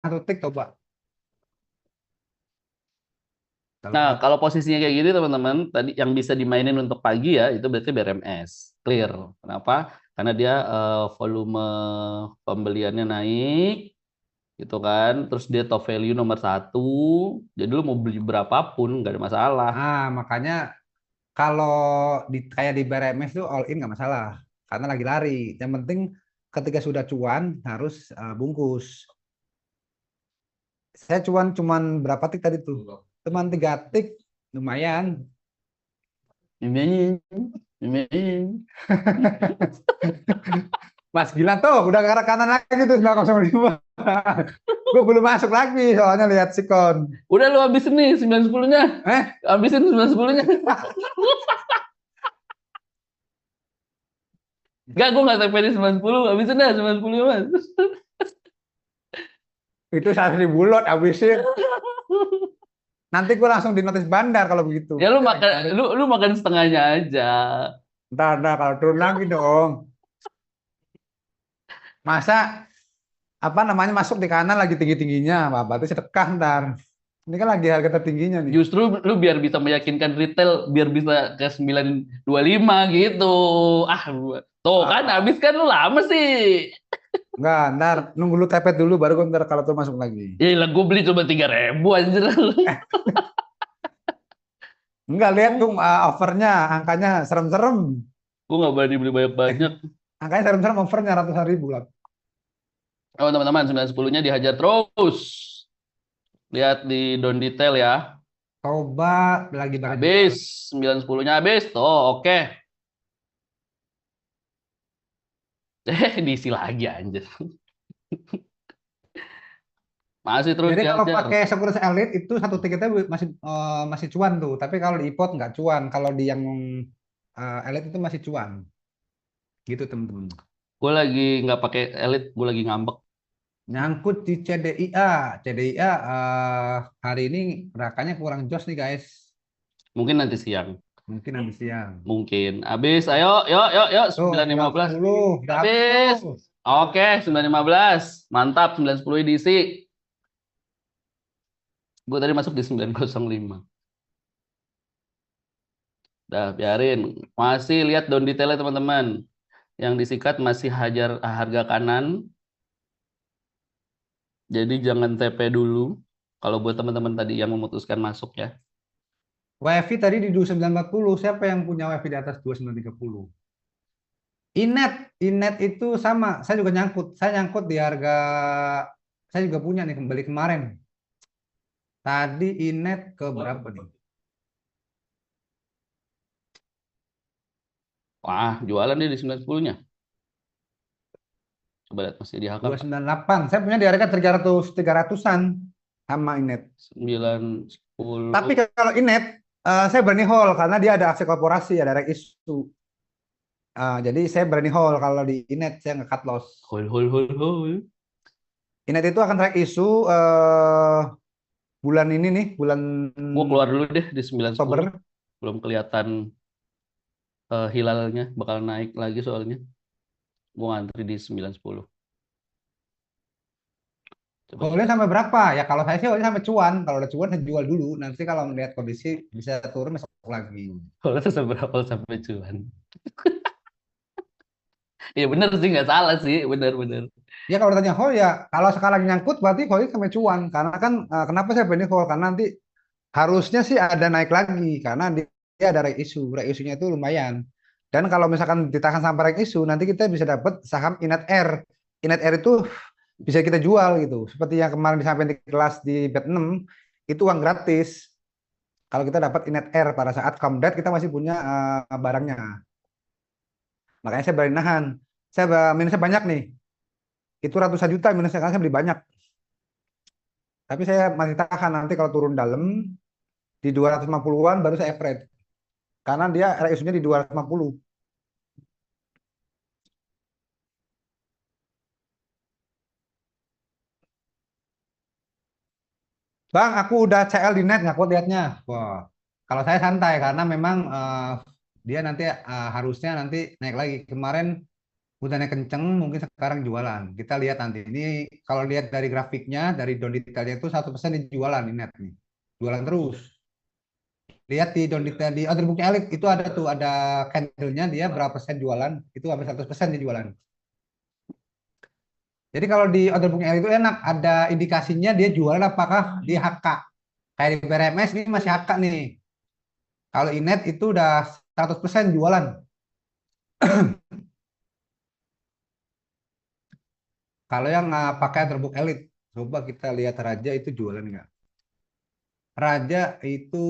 satu tik coba. Nah, Kalau kalau posisinya kayak gini teman-teman, tadi yang bisa dimainin untuk pagi ya, itu berarti BRMS. Clear. Kenapa? Karena dia volume pembeliannya naik, gitu kan. Terus dia top value nomor satu. Jadi lu mau beli berapapun, nggak ada masalah. makanya kalau kayak di BRMS tuh all in nggak masalah karena lagi lari. Yang penting ketika sudah cuan harus bungkus. Saya cuman berapa tik tadi tuh? Cuman 3 tik, lumayan. Mimin, mimin. Mas gila tuh, udah ke arah kanan lagi tuh 905. Gue belum masuk lagi soalnya lihat sikon. Udah lu habisin nih 910-nya. Eh, Habisin 910-nya. Enggak, gue nggak sampai di 910. Habisin dah 910, Mas. itu 1.000 lot habisin. Nanti gue langsung di notis bandar kalau begitu. Ya lu makan lu makan setengahnya aja. Ntar kalau turun lagi dong. Masa apa namanya masuk di kanan lagi tinggi-tingginya, Wah, berarti sedekah ntar. Ini kan lagi harga tertingginya nih. Justru lu biar bisa meyakinkan retail, biar bisa ke 925 gitu. Ah, tuh kan Ah, habis kan lu lama sih. enggak, ntar nunggu lu tepet dulu baru gue ntar kalau tuh masuk lagi. Ya lah gue beli cuma 3.000 anjir. Enggak lihat tuh offernya, angkanya serem-serem. Gue nggak berani beli banyak-banyak. Angkanya serem-serem offernya ratusan ribu lah. Oh teman-teman, 910-nya dihajar terus. Lihat di down detail ya. Coba lagi bahan jual. Habis, 910-nya habis. Tuh, oke. Diisi lagi anjir. Masih terus Jadi kalau dihajar. pakai Securus Elite itu satu tiketnya masih cuan tuh. Tapi kalau di iPod nggak cuan. Kalau di yang Elite itu masih cuan. Gitu teman-teman. Gue lagi nggak pakai elit, gue lagi ngambek. Nyangkut di CDIA. CDIA hari ini gerakannya kurang jos nih guys. Mungkin nanti siang. Mungkin habis siang. Mungkin. Habis, ayo, yuk, yuk, yuk, Tuh, 9.15. 9.10 dapat Habis. tuh. Oke, 9.15. Mantap, 9.10 diisi. Gue tadi masuk di 9.05. Dah, biarin. Masih lihat down detailnya teman-teman. Yang disikat masih hajar harga kanan. Jadi jangan TP dulu. Kalau buat teman-teman tadi yang memutuskan masuk ya. WiFi tadi di 2940. Siapa yang punya WiFi di atas 2930? Inet, Inet itu sama. Saya juga nyangkut. Saya nyangkut di harga. Saya juga punya nih kembali kemarin. Tadi Inet ke berapa nih? Wah, jualan dia di 9.10-nya. Coba lihat masih di HK Dua Pak. sembilan delapan. Saya punya di harga 300-300-an sama Inet. 9.10. Tapi kalau Inet, saya berani hold karena dia ada aksi korporasi, ada direct issue. Jadi saya berani hold kalau di Inet saya nggak cut loss. Hol, hol, hol, hol. Inet itu akan track isu bulan ini nih, bulan Gue keluar dulu deh di 9.10. Oktober. Belum kelihatan hilalnya bakal naik lagi soalnya. Gue ngantri di 9.10. Coba Holdnya kita. sampai berapa? Ya kalau saya sih holdnya sampai cuan. Kalau udah cuan saya jual dulu. Nanti kalau melihat kondisi bisa turun masuk lagi. Kalau seberapa sampai cuan. Iya bener sih, nggak salah sih. Bener-bener. Ya kalau tanya hold ya kalau sekarang nyangkut berarti holdnya sampai cuan. Karena kan kenapa saya berani hold? Karena nanti harusnya sih ada naik lagi karena dia ada right issue. Right issue-nya itu lumayan. Dan kalau misalkan ditahan sampai right issue, nanti kita bisa dapat saham Inet Air. Inet Air itu bisa kita jual gitu. Seperti yang kemarin disampaikan di kelas di bet 6, itu uang gratis. Kalau kita dapat Inet Air pada saat Comdet kita masih punya barangnya. Makanya saya berani nahan. Minusnya banyak nih. Itu ratusan juta minusnya karena saya beli banyak. Tapi saya masih tahan nanti kalau turun dalam di 250-an baru saya average. Karena dia RSU-nya di 250. Bang, aku udah CL di net, aku lihatnya. Wah, kalau saya santai karena memang dia nanti harusnya nanti naik lagi. Kemarin udah naik kenceng, mungkin sekarang jualan. Kita lihat nanti. Ini kalau lihat dari grafiknya, dari down detailnya itu 1% di jualan ini net nih. Jualan terus. Lihat di down detail di order booknya Elit itu ada tuh ada candlenya dia berapa persen jualan, itu hampir 100% di jualan. Jadi kalau di order booking Elit itu enak, ada indikasinya dia jualan apakah di HK. Kayak di BRMS ini masih HK nih. Kalau Inet itu udah 100% jualan. Kalau yang pakai order book Elit, coba kita lihat Raja itu jualan nggak? Raja itu,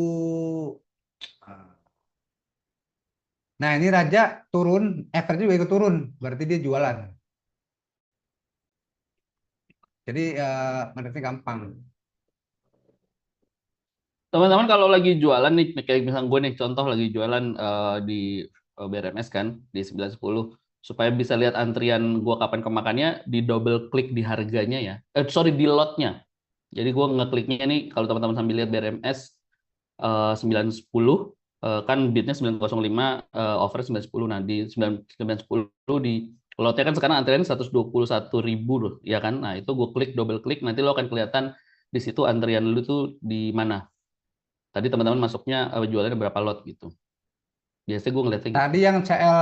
nah ini Raja turun, efek juga ikut turun, berarti dia jualan. Jadi menurutnya gampang. Teman-teman kalau lagi jualan nih, kayak misalnya gue nih, contoh lagi jualan di BRMS kan, di 910, supaya bisa lihat antrian gue kapan kemakannya, di double klik di harganya ya. Sorry, di lotnya. Jadi gue ngekliknya nih, kalau teman-teman sambil lihat BRMS 910, kan bidnya 905, offer 910. Nah, di 910 di lotnya kan sekarang antriannya 121.000 loh, ya kan? Nah, itu gue klik, double klik, nanti lo akan kelihatan di situ antrian lu tuh di mana. Tadi teman-teman masuknya jualannya berapa lot gitu. Biasanya gue ngeliatnya gitu. Tadi yang CL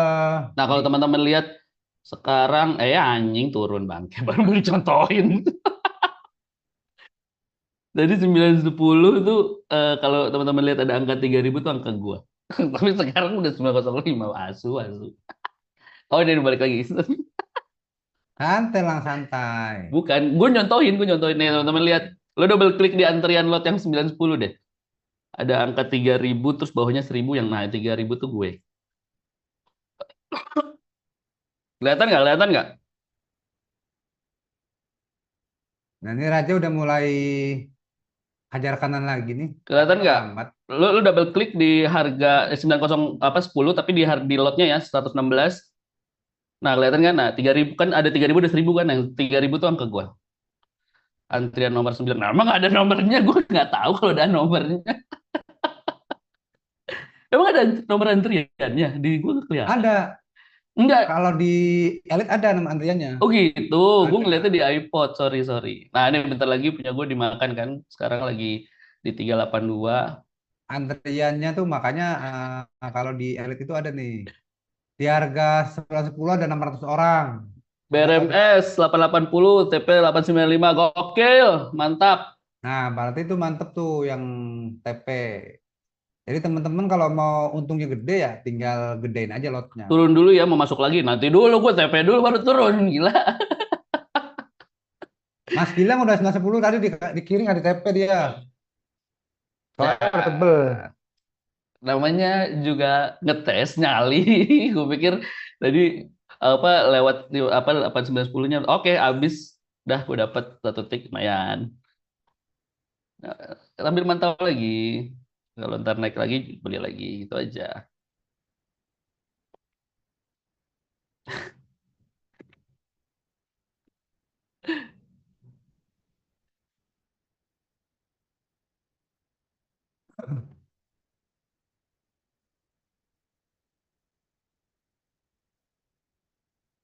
Nah, kalau di teman-teman lihat sekarang, anjing turun bangke, baru mau dicontohin. Jadi 910 itu kalau teman-teman lihat ada angka 3.000 tuh angka gua. Tapi sekarang udah 905, asu asu. Oh, ini balik lagi. santai lang santai. Bukan, gue nyontohin nih teman-teman lihat. Lo double klik di antrian lot yang 910 deh. Ada angka 3.000 terus bawahnya 1.000 yang naik 3.000 tuh gue. Kelihatan nggak? Kelihatan nggak? Nah ini Raja udah mulai hajar kanan lagi nih. Kelihatan Agak nggak? lambat. Lo double klik di harga 90 apa 10 tapi di lotnya ya 116. Nah, kelihatan kan? Nah, 3.000 kan ada 3.000 ada 1.000 kan. Yang 3.000 tuh angka gua. Antrian nomor 9. Nah, emang nggak ada nomornya, gue nggak tahu kalau ada nomornya. Emang ada nomor antriannya? Di gue nggak kelihatan. Ada. Enggak. Kalau di Elit ada nama antriannya. Oh gitu. Gue ngeliatnya Ada. di iPod. Sorry, sorry. Nah, ini bentar lagi punya gue dimakan kan. Sekarang lagi di 382. Antriannya tuh makanya kalau di Elit itu ada nih. Di harga 11.10 ada 600 orang. Coba lihat. BRMS 880, TP 895. Gokil. Mantap. Nah, berarti itu mantep tuh yang TP. Jadi teman-teman kalau mau untungnya gede ya tinggal gedein aja lotnya. Turun dulu ya, mau masuk lagi. Nanti dulu gue TP dulu baru turun. Gila. Mas Gilang udah 910 tadi dikirim nggak di TP dia. Soalnya udah tebel. Ya, namanya juga ngetes nyali. Gue pikir tadi apa lewat apa 8910-nya oke habis dah gue dapat satu tik lumayan. Nah, sambil mantau lagi, kalau ntar naik lagi beli lagi itu aja.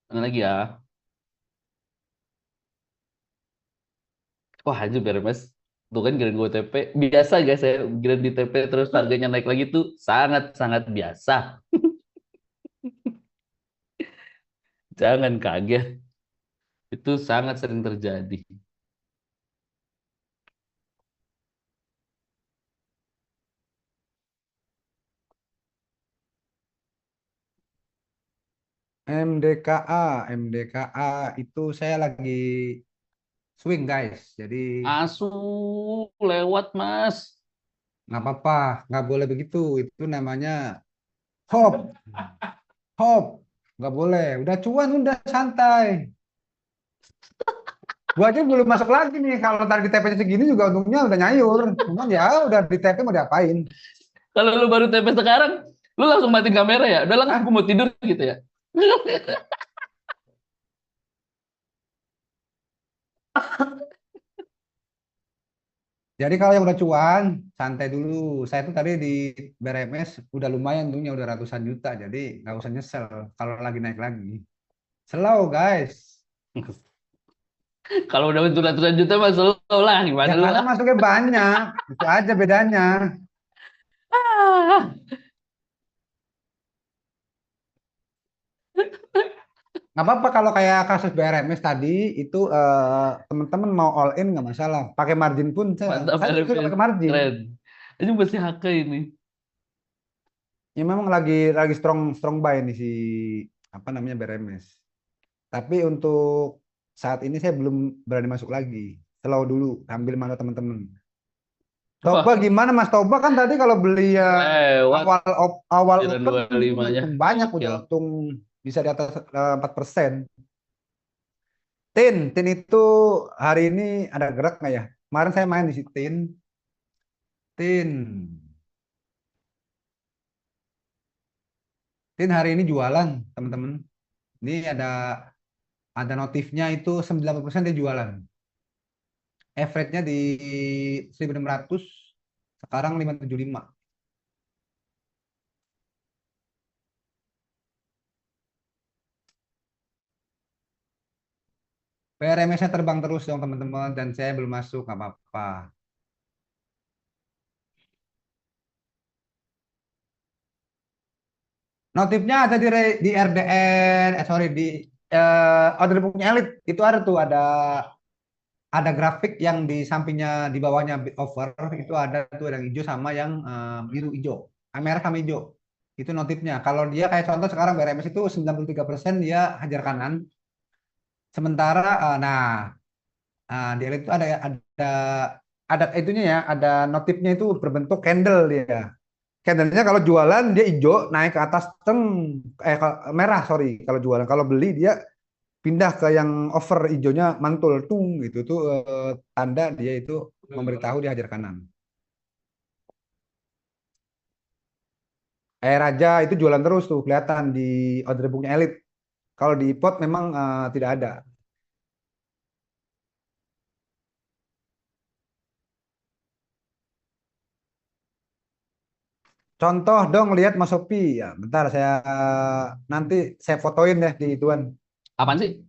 Mana lagi ya? Wah anjir beres tuh kan giliran gue TP biasa guys, saya giliran di TP terus harganya naik lagi tuh sangat sangat biasa. Jangan kaget, itu sangat sering terjadi. MDKA itu saya lagi swing guys. Jadi Asu lewat mas. nggak apa-apa, nggak boleh begitu. Itu namanya hop, hop, nggak boleh. Udah cuan, udah santai. Gua aja belum masuk lagi nih. Kalau tadi di TP segini juga untungnya udah nyayur. Cuman ya udah di TP mau diapain? Kalau lu baru TP sekarang, lu langsung matiin kamera ya? Udah langsung gue Ah, mau tidur gitu ya? jadi kalau yang udah cuan, santai dulu. Saya tuh tadi di BRMS udah lumayan untungnya udah ratusan juta. Jadi nggak usah nyesel kalau lagi naik lagi. Slow guys. Kalau udah bentuk ratusan juta mah slow lah, Ya gimana lu karena ah? masuknya banyak. Itu aja bedanya. Ah. Nggak apa-apa kalau kayak kasus BRMS tadi itu teman-teman mau all in nggak masalah. Pakai margin pun Mantap saya suka LPS, pakai margin. keren. Ini masih HK ini. Ya memang lagi strong strong buy nih si apa namanya BRMS. Tapi untuk saat ini saya belum berani masuk lagi. Slow dulu, ambil mana teman-teman. Toba Wah, gimana Mas Toba kan tadi kalau beli ya lewat awal kira open 25-nya. untung banyak udah Gokil. untung bisa di atas 4%. Tin itu hari ini ada gerak nggak ya? Kemarin saya main di si Tin, Tin hari ini jualan teman-teman. Ini ada notifnya itu 90% dia jualan. Average-nya di 1.600, sekarang 575. PRMS-nya terbang terus dong teman-teman dan saya belum masuk nggak apa-apa. Notifnya ada di RDN, sorry di order booknya Elite itu ada tuh ada grafik yang di sampingnya di bawahnya bid offer itu ada tuh yang hijau sama yang biru hijau, merah sama hijau. Itu notifnya. Kalau dia kayak contoh sekarang BRMS itu 93% dia hajar kanan. Sementara di Elite itu ada itunya ya, ada notifnya itu berbentuk candle dia. Candlenya kalau jualan dia hijau naik ke atas merah sorry kalau jualan. Kalau beli dia pindah ke yang over hijaunya mantul tung gitu tuh tanda dia itu memberitahu dia hajar kanan. Raja itu jualan terus tuh kelihatan di order booknya Elite. Kalau di pot memang tidak ada. Contoh dong lihat Mas Sopi ya. Bentar saya nanti saya fotoin deh di ituan Apaan sih?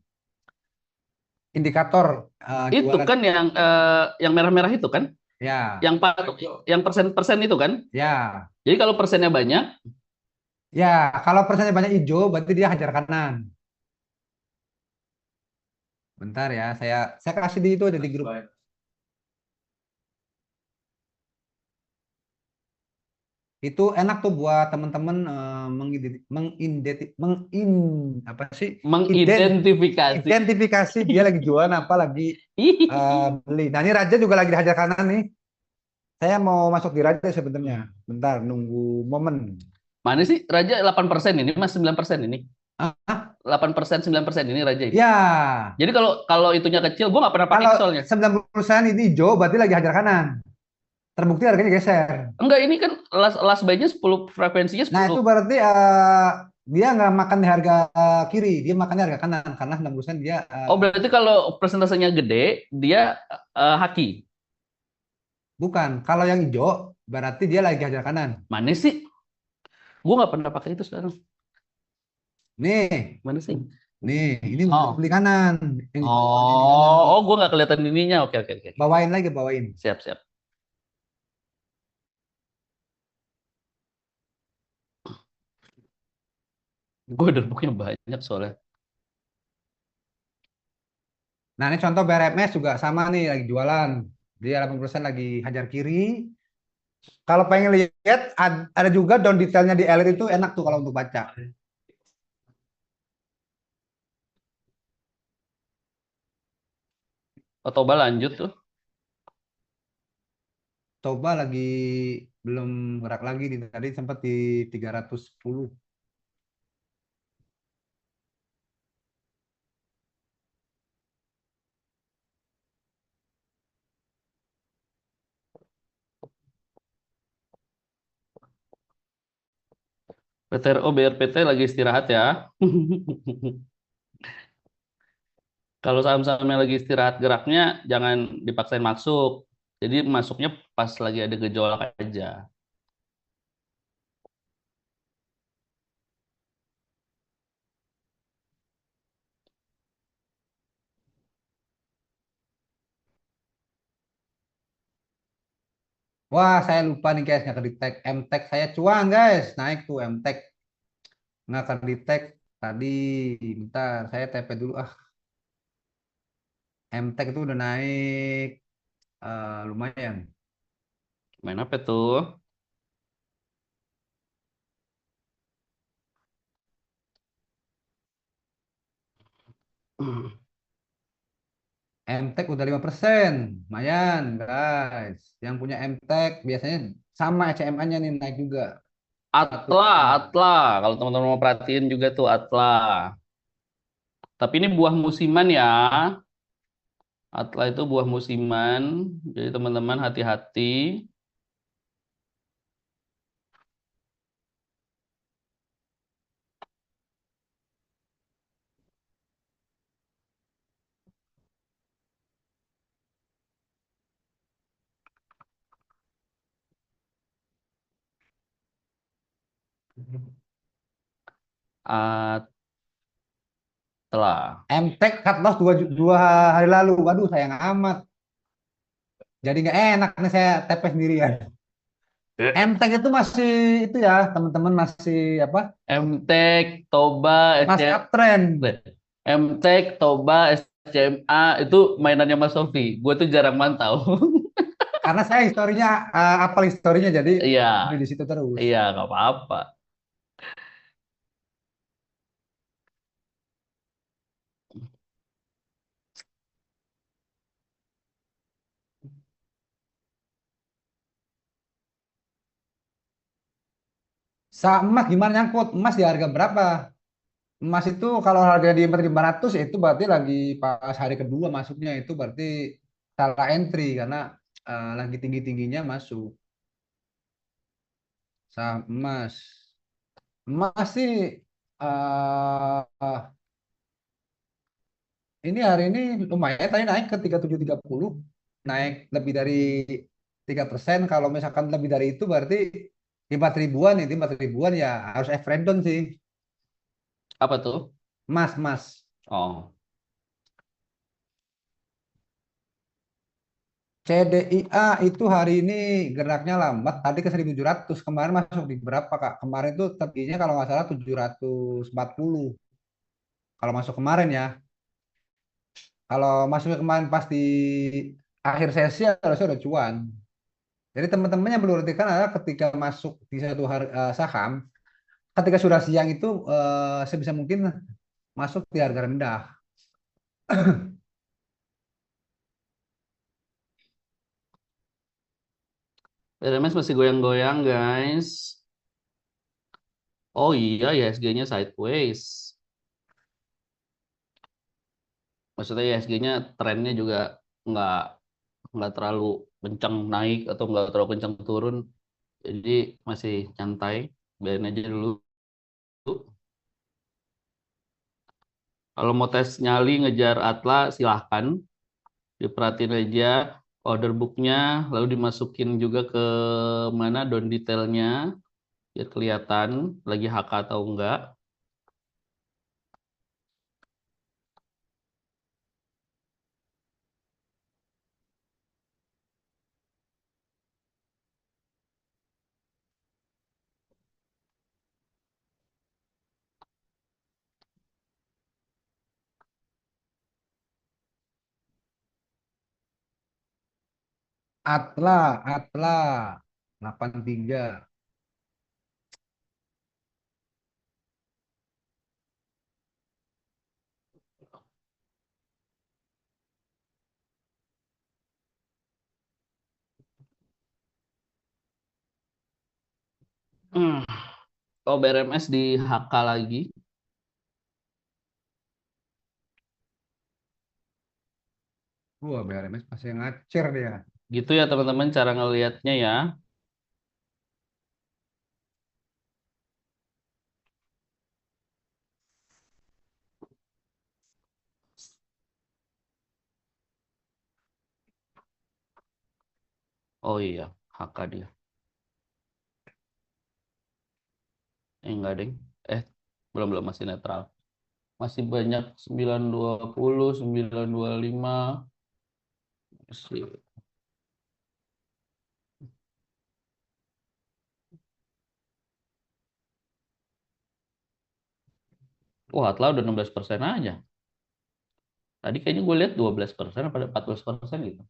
indikator Itu jualan. kan yang merah-merah itu kan? Ya, Yang yang persen-persen itu kan? ya, Jadi kalau persennya banyak, ya. Kalau persennya banyak hijau berarti dia hajar kanan. Bentar ya, saya kasih di itu ada di grup. Itu enak tuh buat teman-teman apa sih? mengidentifikasi. Identifikasi dia lagi jualan apa lagi beli. Nah, ini Raja juga lagi dihajar kanan nih. Saya mau masuk di Raja sebenarnya. Bentar, nunggu momen. Mana sih Raja 8% ini, Mas 9% ini. Ah, 8% 9% ini Raja ini. ya, Jadi kalau kalau itunya kecil, gue nggak pernah pakai kalau soalnya. 90% ini hijau berarti lagi hajar kanan. Terbukti harganya geser. Enggak, ini kan last buy-nya 10, frekuensinya Nah, itu 10. berarti dia nggak makan di harga kiri, dia makannya harga kanan karena 90% dia Oh, berarti kalau persentasenya gede, dia haki. bukan. Kalau yang hijau berarti dia lagi hajar kanan. Mana sih? Gue nggak pernah pakai itu sekarang. Nih, Mana sih? ini Oh, beli kanan. Yang hijauan ini kanan oh, nih. oh, gue nggak kelihatan ininya. Oke, oke, oke. Bawain lagi, bawain. Siap, siap. Gue udah bukunya banyak soalnya. Nah, ini contoh BRMS juga sama nih, lagi jualan. Dia 80% lagi hajar kiri. Kalau pengen lihat, ada juga down detailnya di Elite itu enak tuh kalau untuk baca. Otoba lanjut tuh. Coba lagi belum gerak lagi nih. Tadi sempat di 310. PTRO BRPT lagi istirahat ya. Kalau saham-sahamnya lagi istirahat geraknya, jangan dipaksain masuk. Jadi masuknya pas lagi ada gejolak aja. Wah, saya lupa nih guys, nggak kedetek. MTEK saya cuan guys, naik tuh MTEK. Nggak kedetek tadi. Bentar, saya TP dulu. Ah, MTEK itu udah naik lumayan. Main apa tuh? MTEK udah 5%. Lumayan guys. Yang punya MTEK biasanya sama SMA-nya nih naik juga. Satu Atla, M. Atla. Kalau teman-teman mau perhatiin juga tuh Atla. Tapi ini buah musiman ya. Atla itu buah musiman. Jadi teman-teman hati-hati. Atla. MTEK cut loss dua hari lalu. Waduh, sayang amat. Jadi nggak enak nih saya TP sendiri ya. MTEK itu masih itu ya, teman-teman masih apa? MTek, Toba, Masih SCM, uptrend. MTek, Toba, SCMA itu mainannya Mas Sofi. Gue tuh jarang mantau. Karena saya historinya apal historinya jadi Iya, beli di situ terus. iya nggak apa-apa. Sama gimana nyangkut? Emas di harga berapa? Emas itu kalau harga di 4.500 itu berarti lagi pas hari kedua masuknya itu berarti salah entry karena lagi tinggi-tingginya masuk. Saham emas. Emas sih eh, ini hari ini lumayan tadi naik ke 3730, naik lebih dari 3%. Kalau misalkan lebih dari itu berarti 4 ribuan, itu 4 ribuan ya harus Everendon sih. Apa tuh? Mas. Oh, CDIA itu hari ini geraknya lambat. Tadi ke 1.700. Kemarin masuk di berapa, Kak? Kemarin itu tertingginya kalau nggak salah 740. Kalau masuk kemarin ya. Kalau masuknya kemarin pas di akhir sesi harusnya udah cuan. Jadi teman-teman yang perlu perhatikan adalah ketika masuk di satu saham, ketika sudah siang itu sebisa mungkin masuk di harga rendah. RMS masih goyang-goyang guys. Oh iya, IHSG-nya sideways. Maksudnya IHSG-nya trennya juga nggak nggak terlalu kencang naik atau nggak terlalu kencang turun. Jadi masih nyantai. Biarin aja dulu. Kalau mau tes nyali ngejar Atla silahkan. Diperhatiin aja order booknya, lalu dimasukin juga ke mana down detailnya biar kelihatan lagi HK atau enggak. Atla 83. Hmm. Kalau BRMS di HK lagi, Wah, BRMS masih ngacir dia. gitu ya teman-teman cara ngelihatnya ya. Oh iya, HK dia. Enggak ding. Eh, belum belum masih netral. Masih banyak 920, 925. Masih Wah, Atla udah 16% aja. Tadi kayaknya gue lihat 12% pada 14% gitu.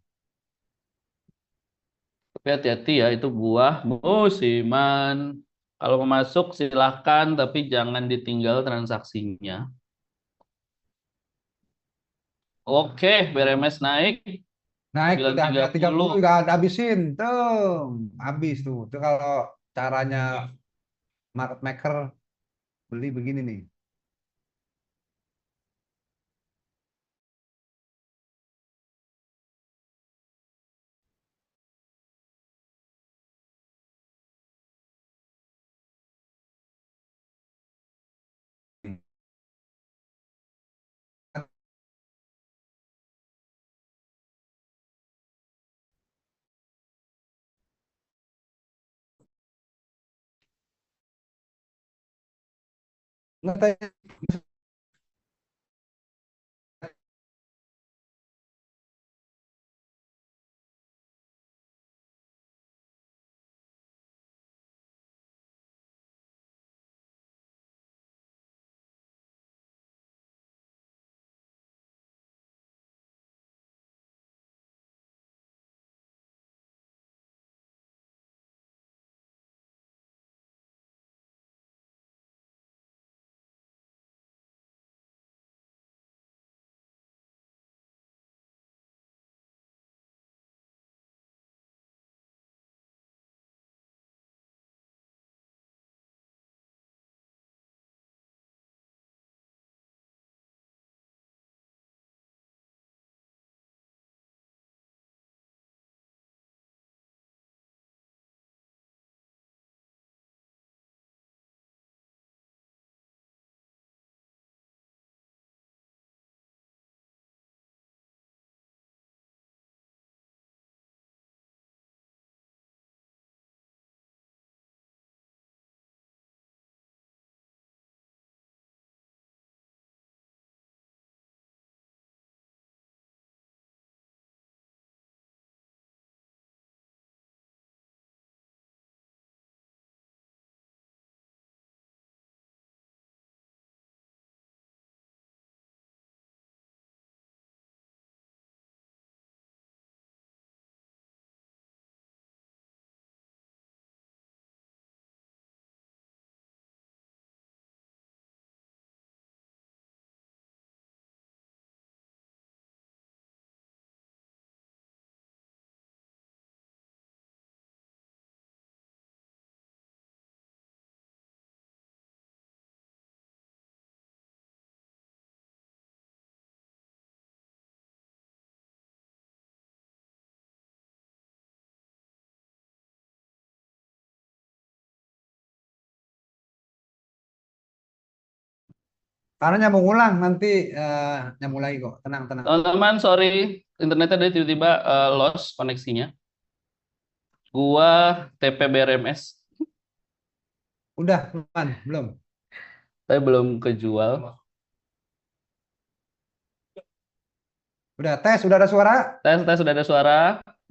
Tapi hati-hati ya, itu buah musiman. Kalau mau masuk silahkan, tapi jangan ditinggal transaksinya. Oke, BRMS naik Naik udah 30 9.30. udah habisin. Tuh, habis tuh. Itu kalau caranya market maker beli begini nih. Ngetes karena nyambung ulang nanti nyambung lagi kok. Tenang, tenang. Teman-teman, sorry, internetnya dari tiba-tiba lost koneksinya. Gua TP BRMS, Udah, teman, belum. tapi belum kejual. Udah tes, udah ada suara? Tes, tes, sudah ada suara.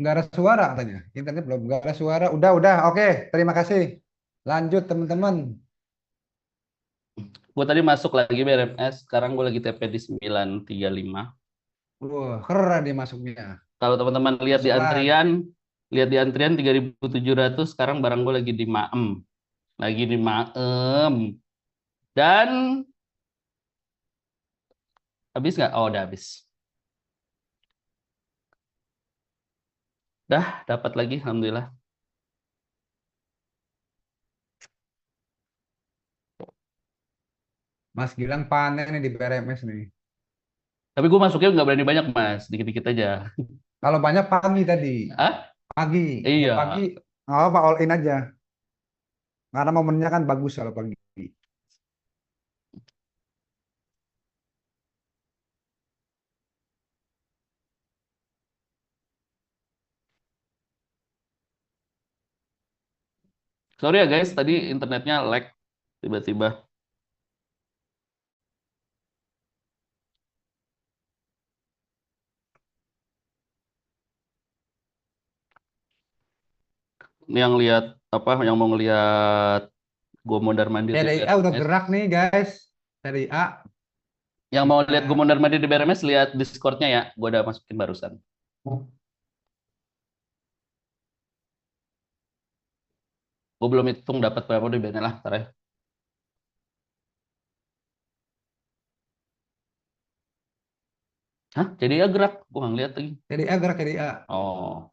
Nggak ada suara katanya. Internet belum, nggak ada suara. Udah. Oke, terima kasih. Lanjut teman-teman. Gue tadi masuk lagi BRMS, sekarang gue lagi TP di 935. Wah, keren dia masuknya. Kalau teman-teman Masuk lagi. lihat di antrian 3.700, sekarang barang gue lagi di Maem. Lagi di Maem. Dan habis nggak? Oh, udah habis. Dah, dapat lagi, alhamdulillah. Mas Gilang panen nih di PRMS nih. Tapi gue masuknya nggak berani banyak, Mas. Dikit-dikit aja. Kalau banyak pagi tadi. Ah? Pagi. Kalau pagi, Iya. nggak apa all in aja. Karena momennya kan bagus kalau pagi. Sorry ya guys, tadi internetnya lag tiba-tiba. Ini yang lihat apa? Yang mau ngelihat gue mondar mandir di CDIA udah BRMS. gerak nih guys. CDIA. Yang mau lihat gue Kita mondar mandir di BRMS, lihat Discord-nya ya. Gue udah masukin barusan. Gue belum hitung dapat berapa di BNL lah, ntar ya. Hah? Jadi ya gerak. Gue nggak lihat lagi. jadi A gerak jadi A. Oh,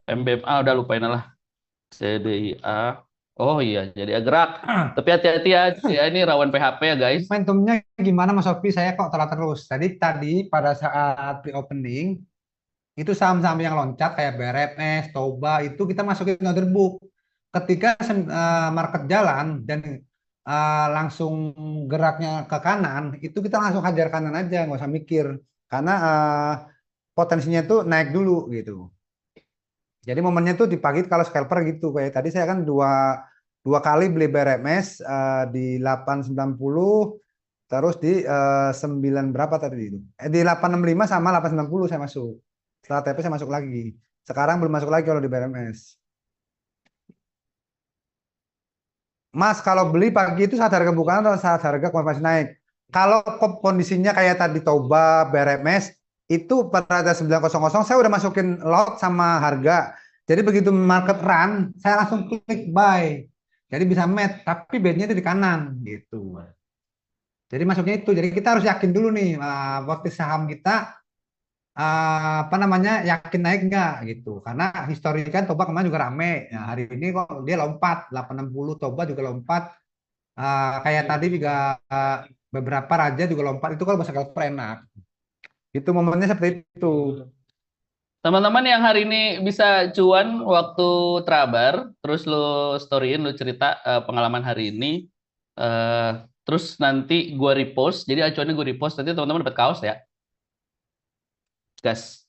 MBMA udah lupain lah. CDIA. Oh iya, jadi ya gerak. Tapi hati-hati ya, ya ini rawan PHP ya guys. Momentumnya gimana Mas Sofi? Saya kok telat terus. Tadi pada saat pre-opening itu saham-saham yang loncat kayak BRMS, Toba itu kita masukin order book. Ketika market jalan dan langsung geraknya ke kanan, itu kita langsung hajar kanan aja, nggak usah mikir. Karena potensinya tuh naik dulu gitu. Jadi momennya tuh di pagi kalau scalper gitu. Kayak tadi saya kan dua kali beli BRMS di 890 terus di 9 berapa tadi itu? Di 865 sama 890 saya masuk. Setelah TP saya masuk lagi. Sekarang belum masuk lagi kalau di BRMS. Mas, kalau beli pagi itu saat harga bukaan atau saat harga konfirmasi naik? Kalau kondisinya kayak tadi Toba, BRMS, itu pada harga 900 saya udah masukin lot sama harga. Jadi begitu market run, saya langsung klik buy. Jadi bisa match, tapi bednya itu di kanan gitu. Jadi masuknya itu. Jadi kita harus yakin dulu nih, waktu saham kita apa namanya yakin naik nggak gitu karena histori kan Toba kemarin juga rame ya, hari ini kok dia lompat 860 Toba juga lompat. Kayak tadi juga beberapa raja juga lompat itu kalau bahasa kalau enak itu momennya seperti itu. Teman-teman yang hari ini bisa cuan waktu Trabar, terus lu storyin, lu cerita pengalaman hari ini, eh terus nanti gua repost, jadi acuannya gua repost, nanti teman-teman dapat kaos ya, gas.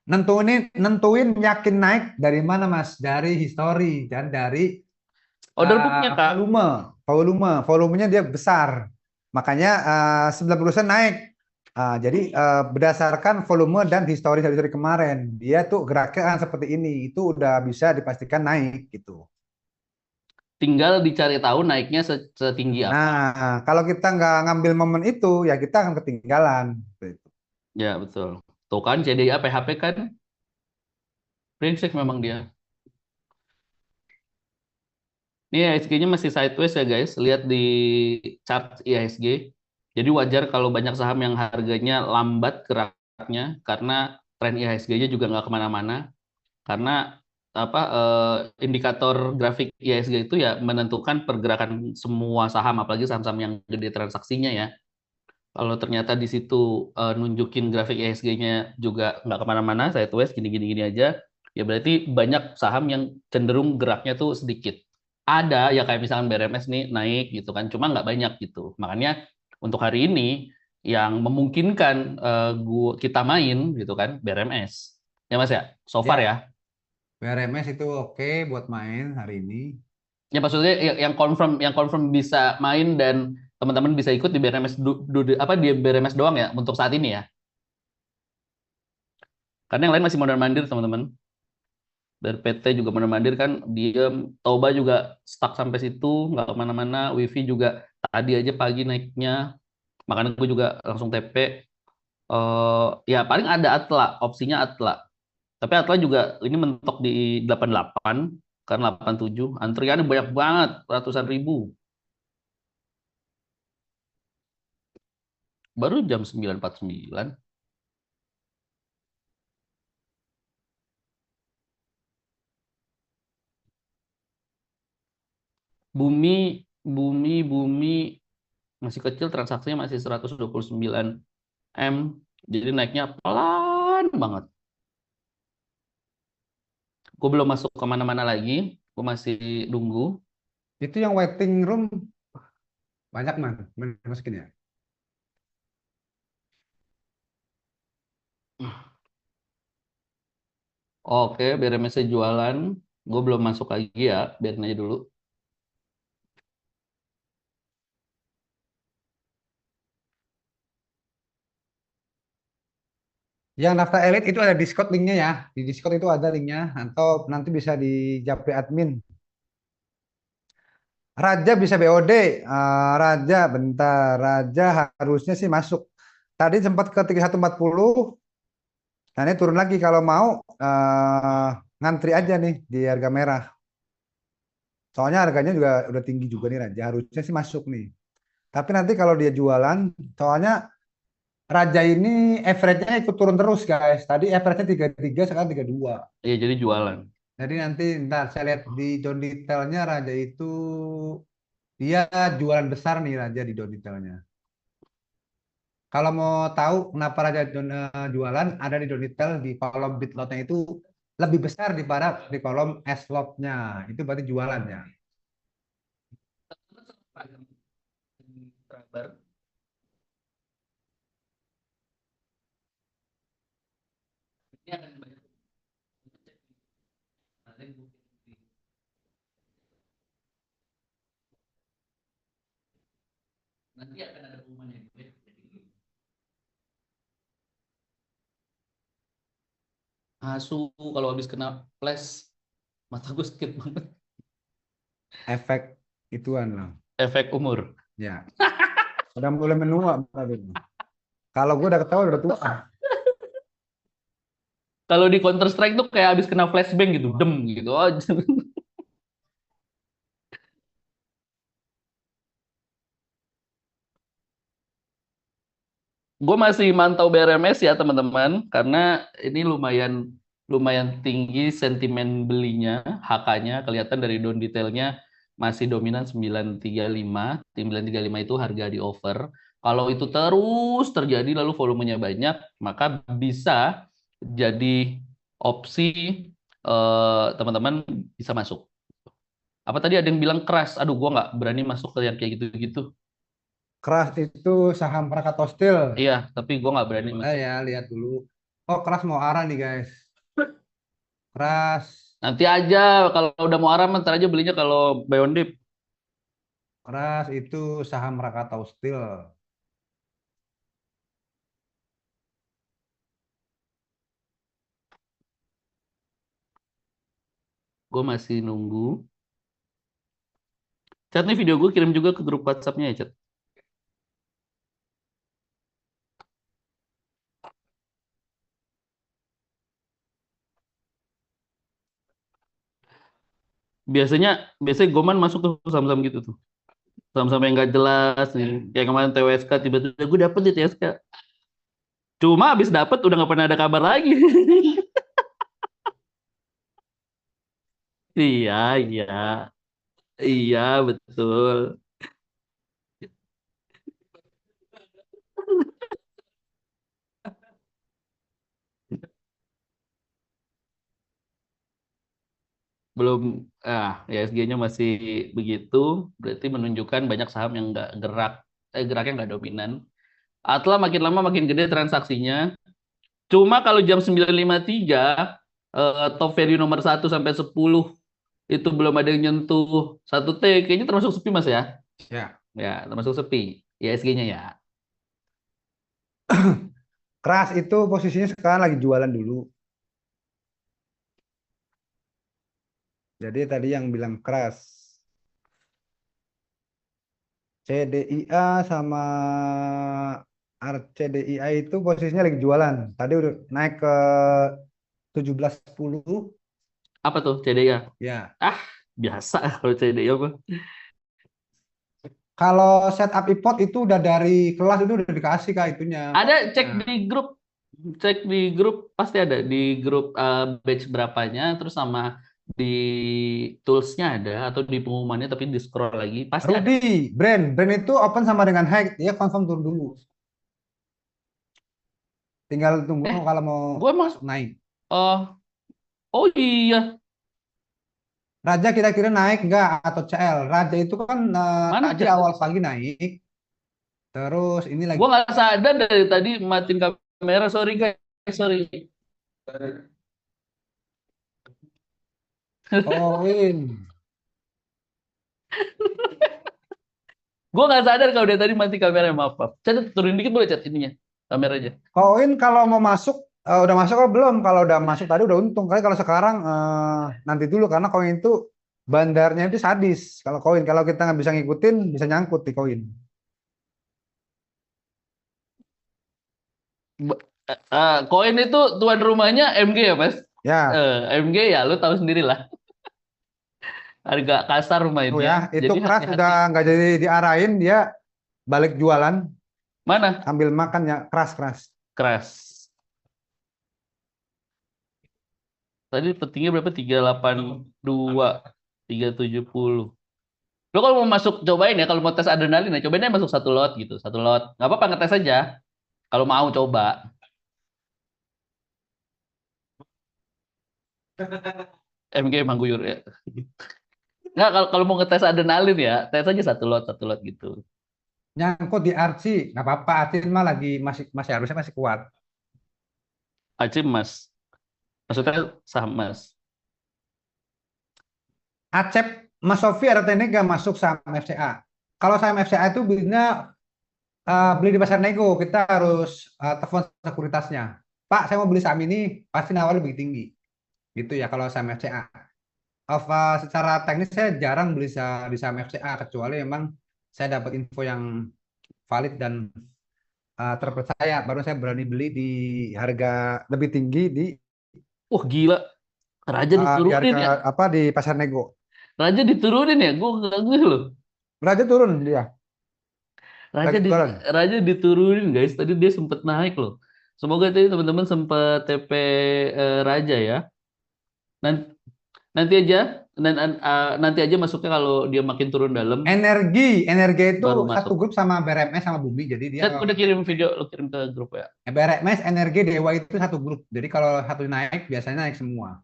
Nentuin yakin naik dari mana Mas, dari histori dan dari Order booknya Kak, volumenya dia besar makanya 90% naik. Jadi berdasarkan volume dan histori kemarin dia tuh geraknya kan seperti ini itu udah bisa dipastikan naik gitu. tinggal dicari tahu naiknya setinggi apa. Nah, kalau kita nggak ngambil momen itu, ya kita akan ketinggalan. Gitu. Ya betul. Tuh kan CDA PHP kan, brengsek memang dia. Ini IHSG-nya masih sideways ya guys. Lihat di chart IHSG. Jadi wajar kalau banyak saham yang harganya lambat geraknya karena tren IHSG-nya juga nggak kemana-mana. Karena apa indikator grafik IHSG itu ya menentukan pergerakan semua saham, apalagi saham-saham yang gede transaksinya ya. Kalau ternyata di situ nunjukin grafik IHSG-nya juga nggak kemana-mana, sideways gini-gini aja, ya berarti banyak saham yang cenderung geraknya tuh sedikit. Ada ya kayak misalkan BRMS nih naik gitu kan, cuma nggak banyak gitu. Makanya untuk hari ini yang memungkinkan kita main gitu kan BRMS. Ya Mas ya, so far ya. Ya, BRMS itu oke buat main hari ini. Ya maksudnya yang confirm bisa main dan teman-teman bisa ikut di BRMS apa di BRMS doang ya untuk saat ini ya. Karena yang lain masih mondar-mandir teman-teman. Dari PT juga mondar-mandir kan dia Toba juga stuck sampai situ nggak kemana-mana. Wifi juga tadi aja pagi naiknya. Makanya gue juga langsung TP. Ya paling ada Atla, opsinya Atla. Tapi Atla juga ini mentok di 88 kan 87. Antriannya banyak banget, ratusan ribu. Baru jam 9.49. Bumi, bumi masih kecil, transaksinya masih 129 M. Jadi naiknya pelan banget. Gue belum masuk kemana-mana lagi. Gue masih nunggu. Itu yang waiting room banyak man, masukin ya. Oke, biar MSC jualan. Gue belum masuk lagi ya. Biarin aja dulu. Yang daftar elit itu ada Discord linknya ya. Di Discord itu ada linknya atau nanti bisa di Japri admin. Raja bisa BOD. Raja bentar. Raja harusnya sih masuk. Tadi sempat ke 3140. Nah ini turun lagi kalau mau ngantri aja nih di harga merah. Soalnya harganya juga udah tinggi juga nih Raja. Harusnya sih masuk nih. Tapi nanti kalau dia jualan, soalnya Raja ini average-nya ikut turun terus guys. Tadi average-nya 33, sekarang 32. Iya, jadi jualan. Jadi nanti ntar saya lihat di down detailnya Raja itu dia jualan besar nih Raja di down detailnya. Kalau mau tahu kenapa Raja jualan, ada di down detail di kolom bid lotnya itu lebih besar daripada di kolom S lotnya. Itu berarti jualannya. Kabar. Ini akan banyak nanti akan ada pengumumannya. Asu kalau habis kena flash mata gue sakit banget. Efek ituan lah. Efek umur. Ya, udah mulai menua berarti. Kalau gue udah ketawa udah tua. Kalau di Counter Strike tuh kayak habis kena flashbang gitu, dem gitu aja. Gue masih mantau BRMS ya teman-teman, karena ini lumayan lumayan tinggi sentimen belinya, HK-nya kelihatan dari down detailnya masih dominan 935. 935 itu harga di over. Kalau itu terus terjadi lalu volumenya banyak, maka bisa jadi opsi teman-teman bisa masuk. Apa tadi ada yang bilang keras? Aduh, gue nggak berani masuk ke yang kayak gitu-gitu. Keras itu saham Krakatau Steel. Iya, tapi gue nggak berani masuk. Ya lihat dulu. Oh keras mau arah nih guys. Keras, Nanti aja kalau udah mau arah ntar aja belinya kalau buy on dip. keras itu saham Krakatau Steel. Gue masih nunggu. Chat nih video gue kirim juga ke grup WhatsApp-nya ya, Chat. Biasanya biasanya Goman masuk tuh saham-saham gitu tuh. Saham-saham yang nggak jelas nih. Kayak kemarin TWSK tiba-tiba gue dapet di TWSK. Cuma abis dapet udah nggak pernah ada kabar lagi. Iya, iya. Iya, betul. Belum, ISG-nya masih begitu, berarti menunjukkan banyak saham yang nggak gerak, geraknya nggak dominan. Atla makin lama makin gede transaksinya. Cuma kalau jam 9.53, top value nomor 1 sampai 10 itu belum ada yang nyentuh 1T, kayaknya termasuk sepi Mas ya? Ya, Ya, termasuk sepi. ISG-nya ya. keras itu posisinya sekarang lagi jualan dulu. Jadi tadi yang bilang keras. CDIA sama RCDIA itu posisinya lagi jualan. Tadi udah naik ke 1710. Apa tuh CDI? Ya. Ah, biasa kalau CDI apa? Kalau setup iPod itu udah dari kelas itu udah dikasih kak itunya. Ada Nah, cek di grup pasti ada di grup batch berapanya, terus sama di toolsnya ada atau di pengumumannya tapi di scroll lagi pasti ada. Rudy, brand itu open sama dengan high, dia confirm turun dulu. Tinggal tunggu Eh, kalau mau gue mas, naik. oh, oh iya, Raja kira-kira naik nggak atau CL? Raja itu kan mana tadi chat? awal pagi naik, terus ini lagi Gue nggak sadar dari tadi matiin kamera, sorry guys, sorry. koin. Gue nggak sadar kalau dari tadi mati kamera, maaf, maaf. Chat turunin dikit boleh chat ininya, kameranya. Koin kalau mau masuk udah masuk atau belum? Kalau udah masuk tadi udah untung. Kali kalau sekarang nanti dulu karena koin itu bandarnya itu sadis. Kalau koin, kalau kita nggak bisa ngikutin, bisa nyangkut di koin. Koin itu tuan rumahnya MG ya, Mas? Ya, MG ya, lu tahu sendiri lah. Harga kasar tuh mainnya. ya, itu Jadi keras udah hati-hati. nggak jadi diarahin, dia balik jualan Mana? sambil makan ya keras-keras. Keras. Tadi petingnya berapa? 382, 370. Lo kalau mau masuk cobain ya, kalau mau tes adrenalin ya, cobain aja masuk satu lot gitu, satu lot. Nggak apa-apa ngetes aja. Kalau mau coba, MG emang guyur ya. Nggak, kalau mau ngetes adrenalin ya, tes aja satu lot gitu. Nyangkut di Arci, nggak apa-apa. Arci mah lagi masih masih harusnya masih kuat. Acim Mas, maksudnya saham Mas. Acep, Mas Sofi ada teknik nggak masuk saham FCA? Kalau saham FCA itu belinya beli di pasar nego, kita harus telepon sekuritasnya. Pak, saya mau beli saham ini, pasti nawarnya lebih tinggi. Gitu ya kalau saham FCA. Secara teknis saya jarang beli di saham FCA kecuali memang saya dapat info yang valid dan terpercaya, baru saya berani beli di harga lebih tinggi Wah gila, Raja di diturunin harga ya. apa di pasar nego. Raja diturunin ya, gue nggak loh. Raja turun dia, Raja lagi di turun. Raja diturunin guys. Tadi dia sempet naik loh. Semoga tadi teman-teman sempet TP Raja ya. Nanti, nanti aja, nanti aja masuknya kalau dia makin turun dalam, Energi itu baru satu masuk. grup sama BRMS sama Bumi. Jadi dia Lihat, udah kirim video, lo kirim ke grup ya. BRMS Energi Dewa itu satu grup. Jadi kalau satu naik biasanya naik semua.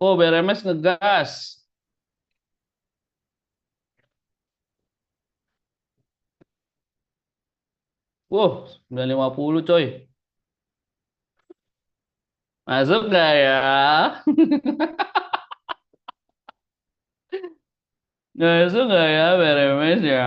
Oh, BRMS ngegas. Wow, 950 coy. Masuk nggak ya? Masuk nggak ya BRMS ya?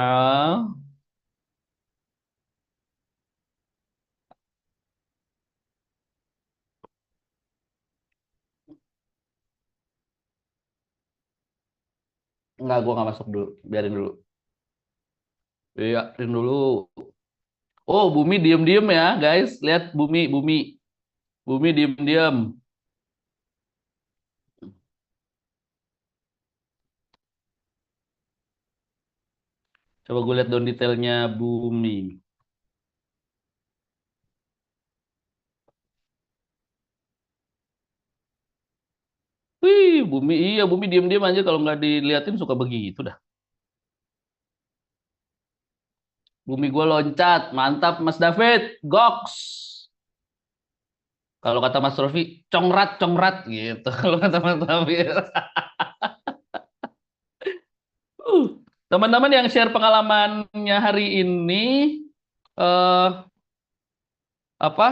Nggak, gua nggak masuk dulu. Biarin dulu. Biarin dulu. Oh, Bumi diem-diem ya, guys. Lihat Bumi, Bumi. Bumi diem-diem. Coba gue lihat down detailnya Bumi. Wih, Bumi, iya Bumi diem-diem aja kalau nggak diliatin suka begitu dah. Bumi gue loncat, mantap Mas David, goks. Kalau kata Mas Rofi, congrat, congrat gitu. Kalau kata Mas David. Uh, Teman-teman yang share pengalamannya hari ini, eh apa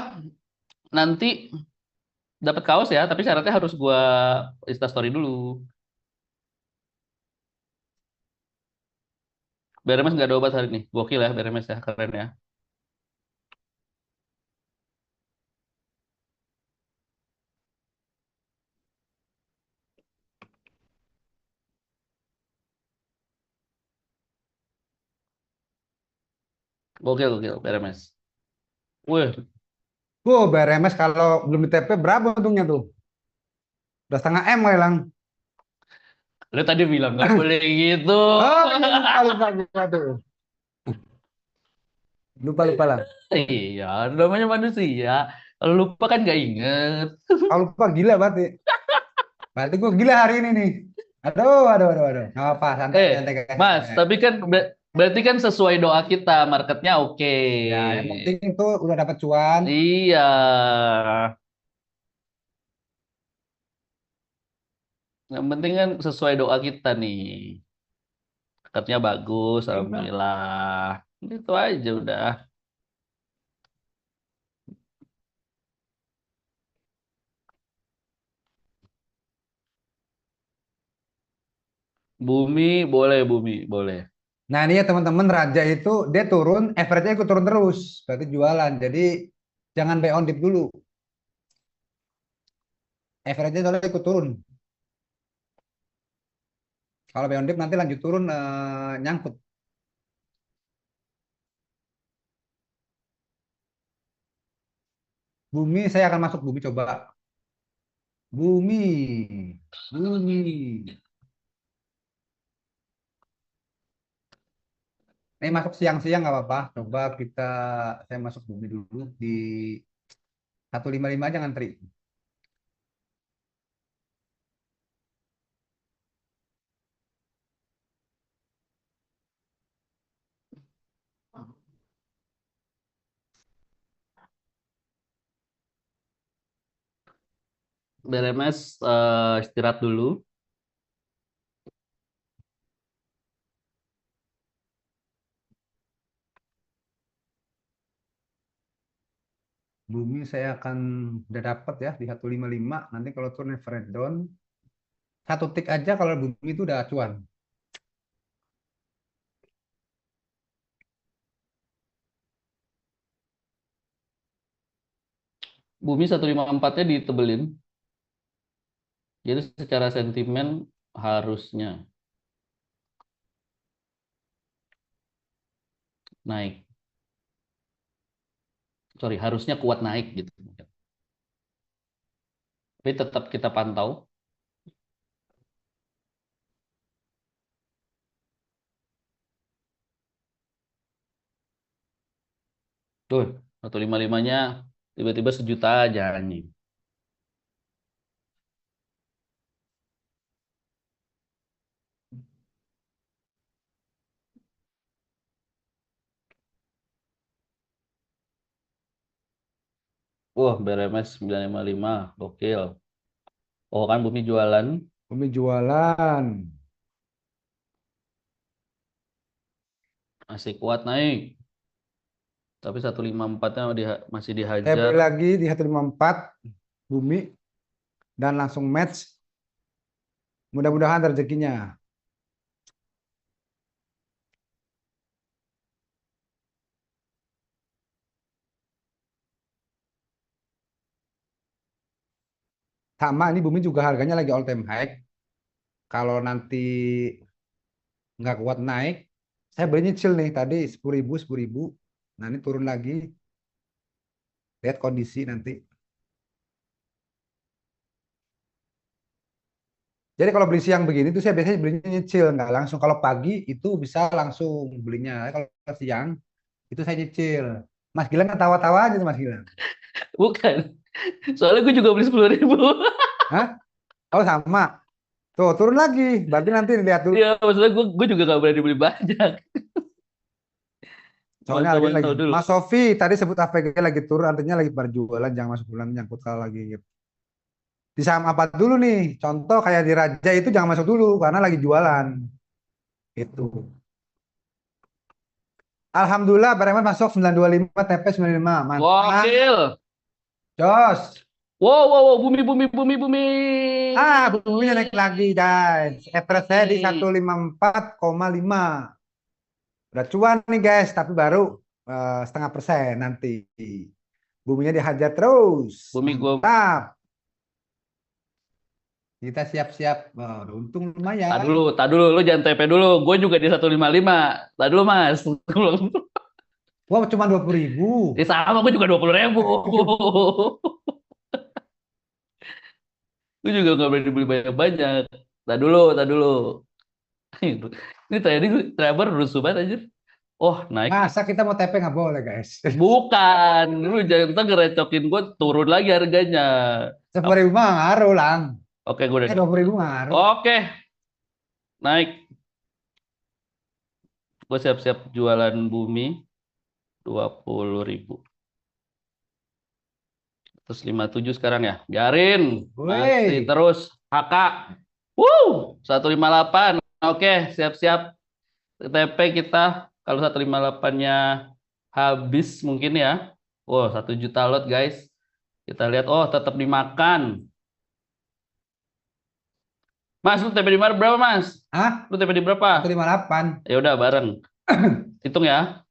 nanti dapat kaos ya, tapi syaratnya harus gua Instastory dulu. BRMS nggak ada obat hari ini. Gokil ya BRMS ya, keren ya. Gokil, gokil, BRMS. Wih, BRMS kalau belum di TP berapa untungnya tuh? Udah setengah M kali lang. lu tadi bilang nggak boleh gitu. Oh iya lupa tuh. Lupa lah. Iya, namanya manusia. Kalau lupa kan nggak inget. Kalau lupa gila berarti. Berarti gue gila hari ini nih. Aduh. Nggak apa, Eh, santai guys. Mas, tapi kan berarti kan sesuai doa kita, marketnya oke. Ya, yang penting itu udah dapat cuan. Iya. Yang penting kan sesuai doa kita nih. Marketnya bagus, alhamdulillah. Itu aja udah. Bumi, boleh. Nah, ini ya teman-teman Raja itu dia turun, average-nya ikut turun terus. Berarti jualan. Jadi jangan buy on dip dulu. Average-nya soalnya ikut turun. Kalau buy on dip nanti lanjut turun nyangkut. Bumi saya akan masuk bumi coba. Bumi. Bumi. Ini masuk siang-siang nggak apa-apa. Coba kita saya masuk bumi dulu di 155 aja ngantri. BRMS istirahat dulu. Bumi saya akan udah dapat ya di 155. Nanti kalau turun average down satu tick aja kalau bumi itu udah cuan. Bumi 154-nya ditebelin. Jadi secara sentimen harusnya naik. Sorry, harusnya kuat naik gitu. Tapi tetap kita pantau. Tuh, 155-nya tiba-tiba sejuta aja anjing. Wah, BRMS 955, gokil. Oh kan Bumi jualan, Bumi jualan. masih kuat naik. Tapi 154-nya masih Saya dihajar. beli lagi di 154 bumi dan langsung match. Mudah-mudahan ada rezekinya. Sama ini bumi juga harganya lagi all time high. Kalau nanti nggak kuat naik, saya beli nyicil nih tadi 10.000, 10.000. Nah ini turun lagi. Lihat kondisi nanti. Jadi kalau beli siang begini tuh saya biasanya belinya nyicil, nggak langsung. Kalau pagi itu bisa langsung belinya. Kalau siang itu saya nyicil. Mas Gilang kan tawa-tawa aja tuh Mas Gilang. Bukan. Soalnya gue juga beli 10.000. Hah? Oh sama. Tuh turun lagi. Berarti nanti lihat dulu. Ya, maksudnya gue juga gak berani beli banyak. Soalnya harganya lagi. Mantau-mantau dulu. Mas Sofi tadi sebut AVG lagi turun, artinya lagi berjualan. Jangan masuk bulan nyangkut kalau lagi gitu. Di saham apa dulu nih? Contoh kayak di Raja itu jangan masuk dulu karena lagi jualan. Itu. Alhamdulillah Bremen masuk 925 TP 95. Mantap. Gokil. Jos. Wow, wow, wow, bumi, bumi, bumi, bumi. Bukunya naik lagi guys. Average saya di 154,5. Udah cuan nih guys, tapi baru setengah persen nanti. Buminya dihajar terus. Bumi gue. Mantap. Kita siap-siap. Oh, udah untung lumayan. Tak dulu, lu jangan TP dulu. Gue juga di 155. Tak dulu, Mas. Wah, cuma 20.000. Sama, gue juga 20.000. Gue juga nggak berani beli banyak-banyak. Tak dulu. Ini tadi Trevor rusuh banget aja. Oh, naik. Masa kita mau TP nggak boleh, guys? Bukan, lu jangan ntar ngerecokin gue turun lagi harganya. 10.000 mah ngaruh, Lang. Oke, gue udah. 20.000 ngaruh. Oke, naik. Gue siap-siap jualan bumi 20.000. Terus 57 sekarang ya. Biarin. Masih Woi, terus. HK. 158. Oke, siap-siap. TP kita. Kalau 158-nya habis mungkin ya. Wow, 1 juta lot guys. Kita lihat. Oh, tetap dimakan. Mas, lu TP di mana berapa, Mas? ah, Lu TP di berapa? 158. Ya udah bareng. Hitung ya.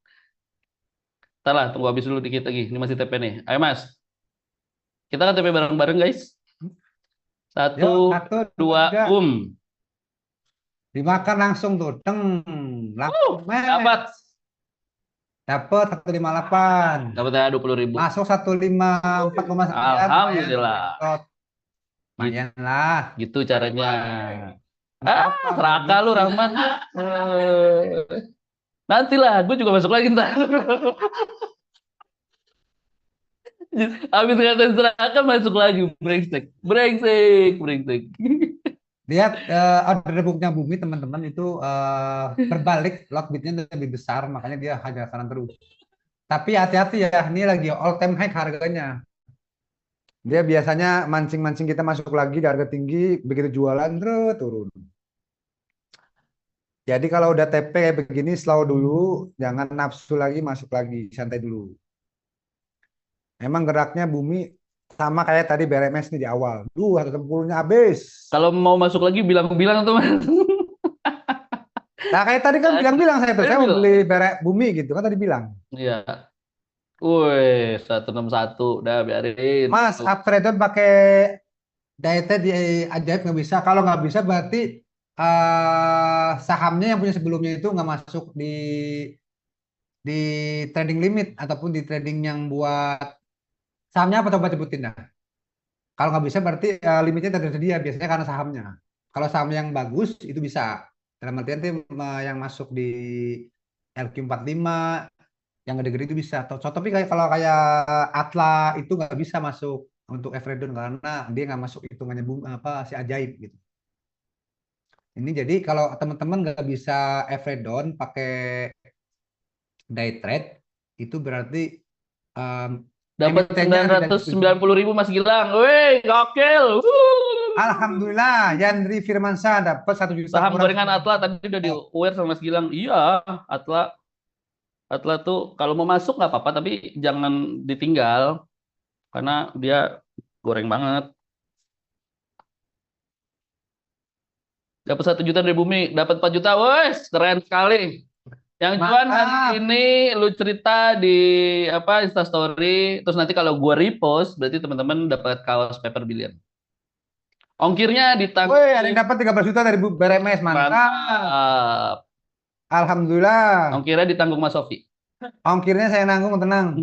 Ntar lah, tunggu habis dulu dikit lagi. Ini masih TP nih. Ayo, Mas. Kita kan TP bareng-bareng, guys. Yuk, Satu, 1, 2, 3. dua. Dimakan langsung tuh. Teng. Langsung, Dapat. mes. Dapat 158. Dapat ya 20.000. Masuk 154,9. Lumayan. Alhamdulillah. Gitu, Lumayan lah. gitu caranya. Untuk apa? Serakah lu, Rahman. Nantilah, gue juga masuk lagi ntar. Habis ngatain serakah masuk lagi. Brengsek. Brengsek. Brengsek. Lihat order booknya Bumi teman-teman itu berbalik lot bidnya lebih besar, makanya dia harga kanan terus. Tapi hati-hati ya, ini lagi all time high harganya. Dia biasanya mancing-mancing kita masuk lagi di harga tinggi, begitu jualan terus turun. Jadi kalau udah TP kayak begini slow dulu, jangan nafsu lagi masuk lagi, santai dulu. Emang geraknya Bumi sama kayak tadi BRMS nih di awal. 160-nya habis. Kalau mau masuk lagi bilang-bilang tuh, Mas. Nah kayak tadi kan bilang-bilang saya tuh, saya mau Bilang. beli Bumi gitu kan tadi bilang. Iya. Wih, 161. Udah biarin. Mas, uptrade pakai dietnya di ajaib nggak bisa. Kalau nggak bisa berarti sahamnya yang punya sebelumnya itu nggak masuk di trading limit ataupun di trading yang buat sahamnya apa coba sebutin dah. Kalau nggak bisa berarti limitnya tidak tersedia biasanya karena sahamnya. Kalau saham yang bagus itu bisa. Dalam artian tuh yang masuk di LQ45 yang gede-gede itu bisa. Tapi kayak kalau kayak Atla itu nggak bisa masuk untuk Evredon karena dia nggak masuk hitungannya apa si ajaib gitu. Ini jadi kalau teman-teman nggak bisa Evredon pakai day trade itu berarti um, Dapat emitennya tidak setuju. 990.000 Mas Gilang. Wih, gokil. Alhamdulillah, Yandri Firmansyah dapat 1 juta Saham kurang. gorengan Atla tadi udah di aware sama Mas Gilang. Iya, Atla Atla tuh kalau mau masuk nggak apa-apa, tapi jangan ditinggal karena dia goreng banget. Dapat 1 juta dari Bumi, dapat 4 juta, wes keren sekali. Yang cuan hari Mantap. ini lu cerita di apa Instastory, terus nanti kalau gua repost, berarti teman-teman dapat kaos Paper Billion. Ongkirnya ditanggung. Woi, ada yang dapat 13 juta dari BRMS, mantap. Mantap. Alhamdulillah. Ongkirnya ditanggung Mas Sofi. Ongkirnya saya nanggung, tenang.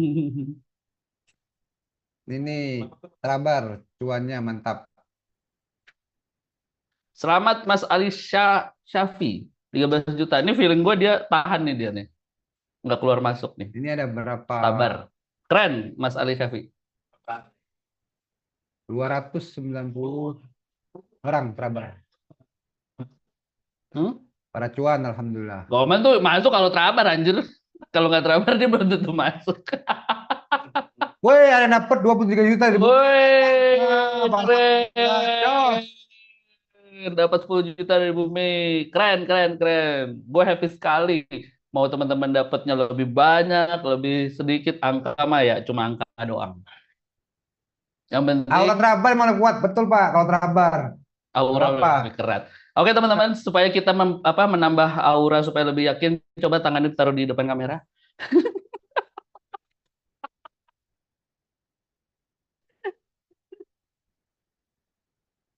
Ini sabar, cuannya mantap. Selamat Mas Ali Syafi, 13 juta. Ini feeling gue dia tahan nih dia nih. Nggak keluar masuk nih. Ini ada berapa? Sabar. Keren Mas Ali Syafi. 290 orang sabar. Hmm? Para cuan, alhamdulillah. Komen tuh masuk kalau terabar anjir. Kalau nggak terabar dia belum tentu masuk. Woi, ada dapat 23 juta dari Woi, Bang. keren. Dapat 10 juta dari Bumi. Keren, keren, keren. Gue happy sekali. Mau teman-teman dapatnya lebih banyak, lebih sedikit, angka mah ya cuma angka doang. Yang penting Kalau terabar mana kuat, betul Pak. Kalau terabar aura berapa? lebih kerat. Oke teman-teman, supaya kita menambah aura supaya lebih yakin, coba tangannya taruh di depan kamera.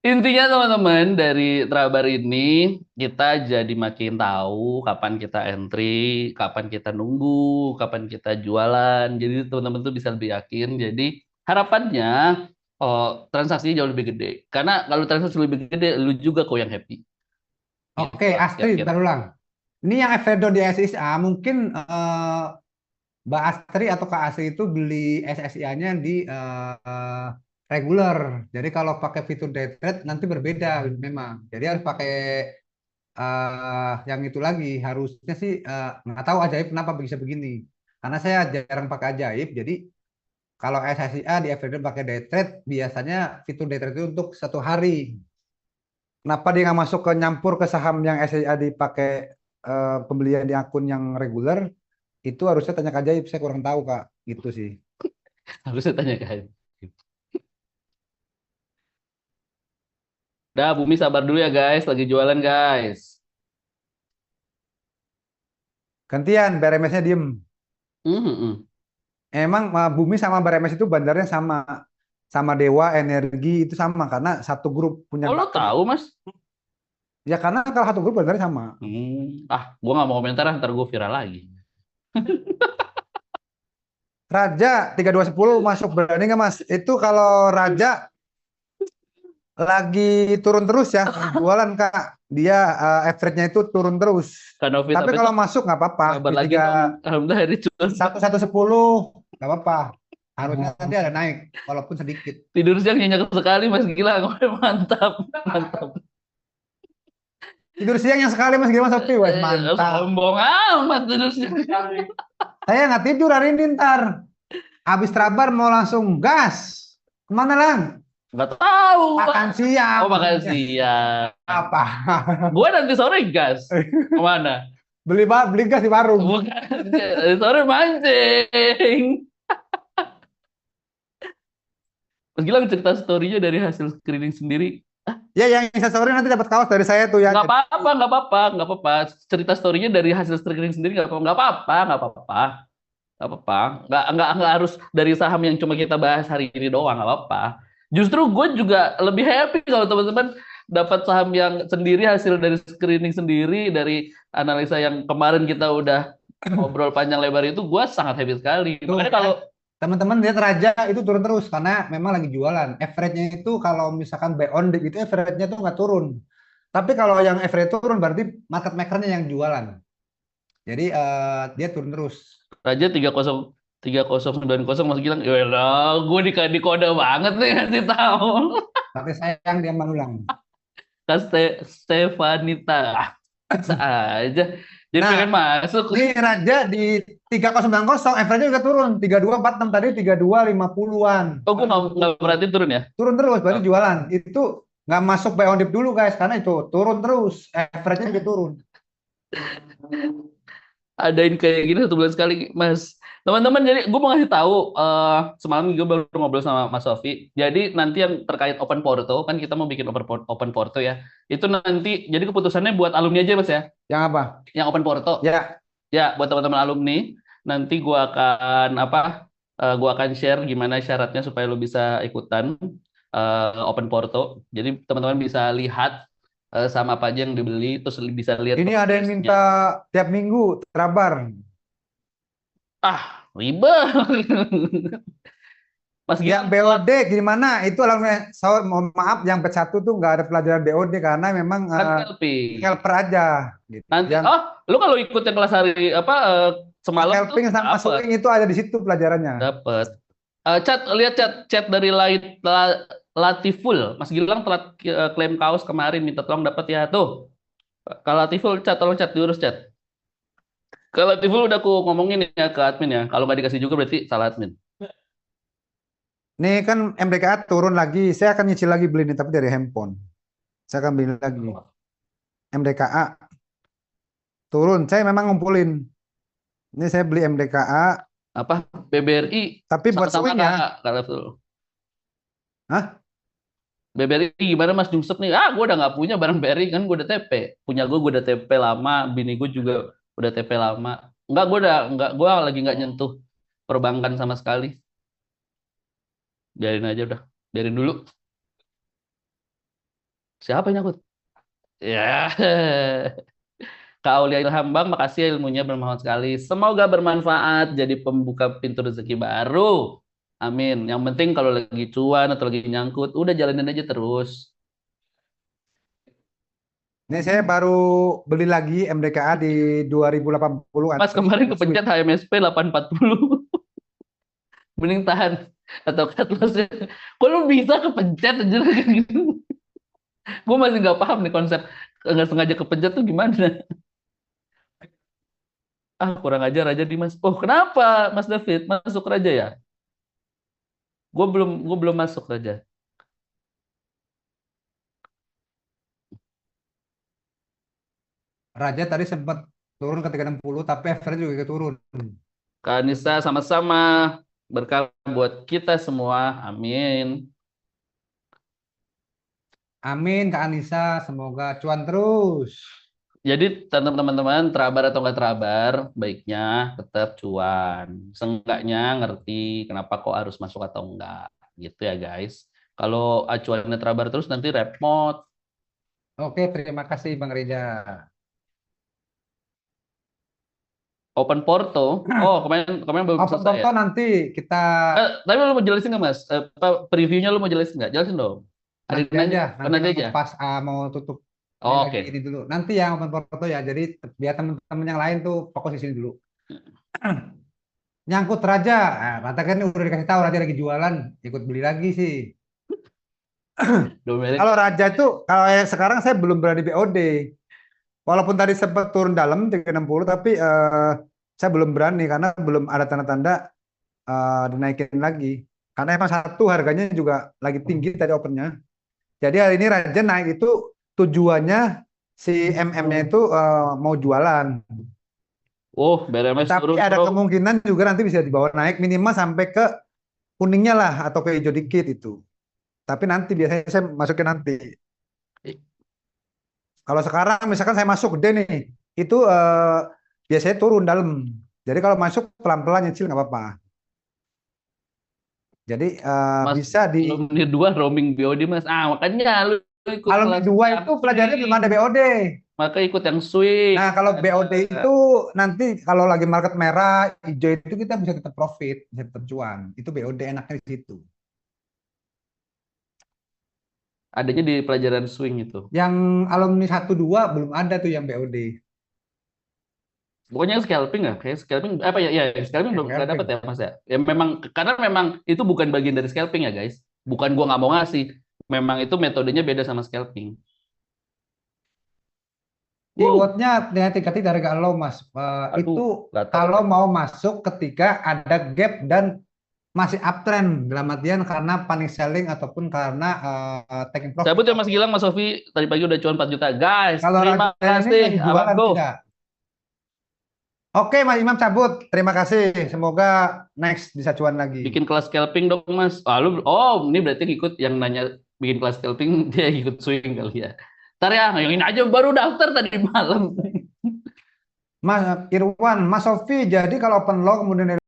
Intinya teman-teman dari Trabar ini kita jadi makin tahu kapan kita entry, kapan kita nunggu, kapan kita jualan. Jadi teman-teman tuh bisa lebih yakin. Jadi harapannya oh, transaksinya jauh lebih gede. Karena kalau transaksi lebih gede, lu juga kok yang happy. Oke, Gitu lah Astri, kira-kira. bentar ulang. Ini yang Everdo di SSA mungkin Mbak Astri atau Kak Astri itu beli SSIA-nya di regular. Jadi kalau pakai fitur day trade nanti berbeda memang. Jadi harus pakai yang itu lagi. Harusnya sih nggak tahu ajaib kenapa bisa begini. Karena saya jarang pakai ajaib. Jadi kalau SSIA di Everdo pakai day trade biasanya fitur day trade itu untuk 1 hari. Kenapa dia nggak masuk ke nyampur ke saham yang SSIA dipakai pembelian di akun yang reguler? Itu harusnya tanya ke Ajaib, saya kurang tahu Kak. Gitu sih. Harusnya tanya kan. Dah, Bumi sabar dulu ya guys, lagi jualan guys. Gantian, BRMS-nya diem. Mhm. Emang Bumi sama BRMS itu bandarnya sama. Sama Dewa, Energi itu sama. Karena satu grup punya Oh, lo paket. tahu, Mas? Ya karena kalau satu grup bandarnya sama. Gua nggak mau komentar, ntar gue viral lagi. Raja 3210 masuk berani nggak Mas? Itu kalau Raja lagi turun terus ya. Jualan Kak. Dia average-nya itu turun terus. Kak Novit Tapi apa itu? kalau masuk nggak apa-apa. Kabar Di lagi tiga dong. Alhamdulillah hari cuan. 1110 nggak apa-apa. Harusnya nanti ada naik, walaupun sedikit. Tidur siang nyenyak sekali, Mas. Gila, mantap. Mantap. Tidur siang yang sekali Mas Gilman sepi, wes mantap. Sombong amat tidur siang. Saya nggak tidur hari ini ntar. Habis Trabar mau langsung gas. Kemana Lang? Nggak tahu, Pak. Makan siang. Oh, makasih ya. Apa? Gue nanti sore gas. Kemana? Beli gas di warung. Bukan. Nanti sore mancing. Mas Gilang cerita story-nya dari hasil screening sendiri. Ya yang instastory nanti dapat kaos dari saya tuh ya. Nggak apa-apa, nggak apa-apa, nggak apa-apa. Cerita story-nya dari hasil screening sendiri nggak apa-apa, nggak apa-apa, nggak apa-apa, nggak apa-apa. Nggak harus dari saham yang cuma kita bahas hari ini doang, nggak apa-apa. Justru gue juga lebih happy kalau teman-teman dapat saham yang sendiri hasil dari screening sendiri, dari analisa yang kemarin kita udah ngobrol panjang lebar itu, gue sangat happy sekali. Tuh Makanya kan kalau teman-teman lihat Raja itu turun terus karena memang lagi jualan. Average-nya itu kalau misalkan buy on dip itu average-nya tuh nggak turun. Tapi kalau yang average turun berarti market maker-nya yang jualan. Jadi dia turun terus. Raja 3090 Mas Gilang, ya gue di kode banget nih ngasih tahu. Tapi sayang dia manulang. Kak Stefanita. Bisa aja. Jadi Nah, pengen masuk. ini Raja di 3090 average-nya juga turun. 3246 tadi 3250-an. Oh, gue nggak perhatiin turun ya? Turun terus berarti Oh. jualan. Itu nggak masuk buy on dip dulu guys karena itu turun terus. Average-nya juga turun. Adain kayak gini 1 bulan sekali, Mas. Teman-teman, jadi gue mau ngasih tahu, semalam gue baru ngobrol sama Mas Sofi. Jadi nanti yang terkait Open Porto, kan kita mau bikin Open Porto ya. Itu nanti, jadi keputusannya buat alumni aja Mas ya. Yang apa? Yang Open Porto. Ya, Ya, buat teman-teman alumni, nanti gua akan gua akan share gimana syaratnya supaya lu bisa ikutan Open Porto. Jadi teman-teman bisa lihat sama apa aja yang dibeli, terus bisa lihat ini ada yang progresnya. minta tiap minggu Trabar. Ribet. Mas Yang Gilang, BOD gimana? Itu alumni, mohon maaf yang batch 1 tuh nggak ada pelajaran BOD karena memang kan scalping. scalper aja gitu. Nanti, Yang lu kalau ikut yang kelas hari semalam tuh scalping sama dapat, swing itu ada di situ pelajarannya. dapat. Lihat chat dari Latiful. Mas Gilang telat klaim kaos kemarin, minta tolong dapat ya tuh. Kalau Latiful tolong chat diurus chat. Kalau Latiful udah aku ngomongin ya ke admin ya. Kalau nggak dikasih juga berarti salah admin. Nih kan MDKA turun lagi. Saya akan nyicil lagi beli ini tapi dari handphone. Saya akan beli lagi. MDKA turun. Saya memang ngumpulin. Ini saya beli MDKA. Apa BBRI Tapi buat sama-sama swing kak ya. kalau tuh. Hah? BBRI gimana Mas Jungsep nih? Gue udah nggak punya barang BRI kan gue udah TP. Punya gue udah TP lama, bini gue juga udah TP lama. Enggak, gue lagi nggak nyentuh perbankan sama sekali. Biarin aja udah. Biarin dulu. Siapa yang nyangkut? Ya. Kak Aulia Ilham Bang, makasih ya ilmunya bermanfaat sekali. Semoga bermanfaat jadi pembuka pintu rezeki baru. Amin. Yang penting kalau lagi cuan atau lagi nyangkut, udah jalanin aja terus. Ini saya baru beli lagi MDKA di 2080 Mas antri kemarin plus kepencet HMSP 840. Mending tahan atau cut loss-nya. Kok lu bisa kepencet aja kayak gitu? Gue masih nggak paham nih konsep nggak sengaja kepencet tuh gimana. Ah, kurang ajar aja Dimas. Oh, kenapa Mas David masuk Raja ya? Gue belum masuk Raja. Raja tadi sempat turun ke 360 tapi average juga turun. Kak Anissa sama-sama berkah buat kita semua. Amin. Amin Kak Anissa, semoga cuan terus. Jadi teman-teman terabar atau nggak terabar, baiknya tetap cuan. Seenggaknya ngerti kenapa kok harus masuk atau enggak. Gitu ya guys. Kalau acuannya terabar terus nanti repot. Oke, terima kasih Bang Reza. Open Porto. Oh, kemarin kemarin belum Open selesai ya. Porto nanti kita Tapi lu mau jelasin nggak Mas? Previewnya lu mau jelasin nggak? Jelasin dong. nanti Ada aja, aja, nanti nanti kalau aja. pas mau tutup ini Oh, lagi oke. ini dulu. Nanti yang Open Porto ya, jadi biar teman-teman yang lain tuh fokus di sini dulu. Nyangkut Raja, Raja kan udah dikasih tahu Raja lagi jualan, ikut beli lagi sih. Dominic. Kalau Raja itu, kalau yang sekarang saya belum berani BOD. Walaupun tadi sempat turun dalam 360, tapi saya belum berani karena belum ada tanda-tanda dinaikin lagi. Karena emang satu harganya juga lagi tinggi tadi opennya. Jadi hari ini Raja naik itu tujuannya si MM-nya itu mau jualan. Oh, BRMS Tapi turun, ada bro. kemungkinan juga nanti bisa dibawa naik minimal sampai ke kuningnya lah atau ke hijau dikit itu. Tapi nanti biasanya saya masukin nanti. Kalau sekarang misalkan saya masuk gede nih, itu biasanya turun dalam. Jadi kalau masuk pelan-pelan nyicil nggak apa-apa. Jadi Mas, bisa di alumni 2 roaming BOD, Mas. Ah, makanya lu ikut alumni kelas dua yang itu pelajarannya belum swing. ada BOD. Maka ikut yang swing. Nah, kalau BOD itu nanti kalau lagi market merah, hijau itu kita bisa tetap profit, bisa tetap cuan. Itu BOD enaknya di situ. Adanya di pelajaran swing itu. Yang alumni 1 2 belum ada tuh yang BOD. Pokoknya scalping ya, kayak scalping apa ya? Ya, scalping Ya, belum pernah dapat scalping. ya, Mas ya. Ya memang karena memang itu bukan bagian dari scalping ya, guys. Bukan gua nggak mau ngasih. Memang itu metodenya beda sama scalping. Keywordnya tingkat dari low mas. Aduh, Itu gatal kalau lagi. mau masuk ketika ada gap dan masih uptrend dalam artian karena panic selling ataupun karena taking profit. Cabut ya Mas Gilang, Mas Sofi. Tadi pagi udah cuan 4 juta. Guys, Kalau terima Raja ini kasih. lagi Abang jualan Go. tidak. Oke Mas Imam cabut. Terima kasih. Semoga next bisa cuan lagi. Bikin kelas scalping dong, Mas. Ah, oh, ini berarti ngikut yang nanya bikin kelas scalping, dia ikut swing kali ya. Ntar ya, yang ini aja baru daftar tadi malam. Mas Irwan, Mas Sofi, jadi kalau open low kemudian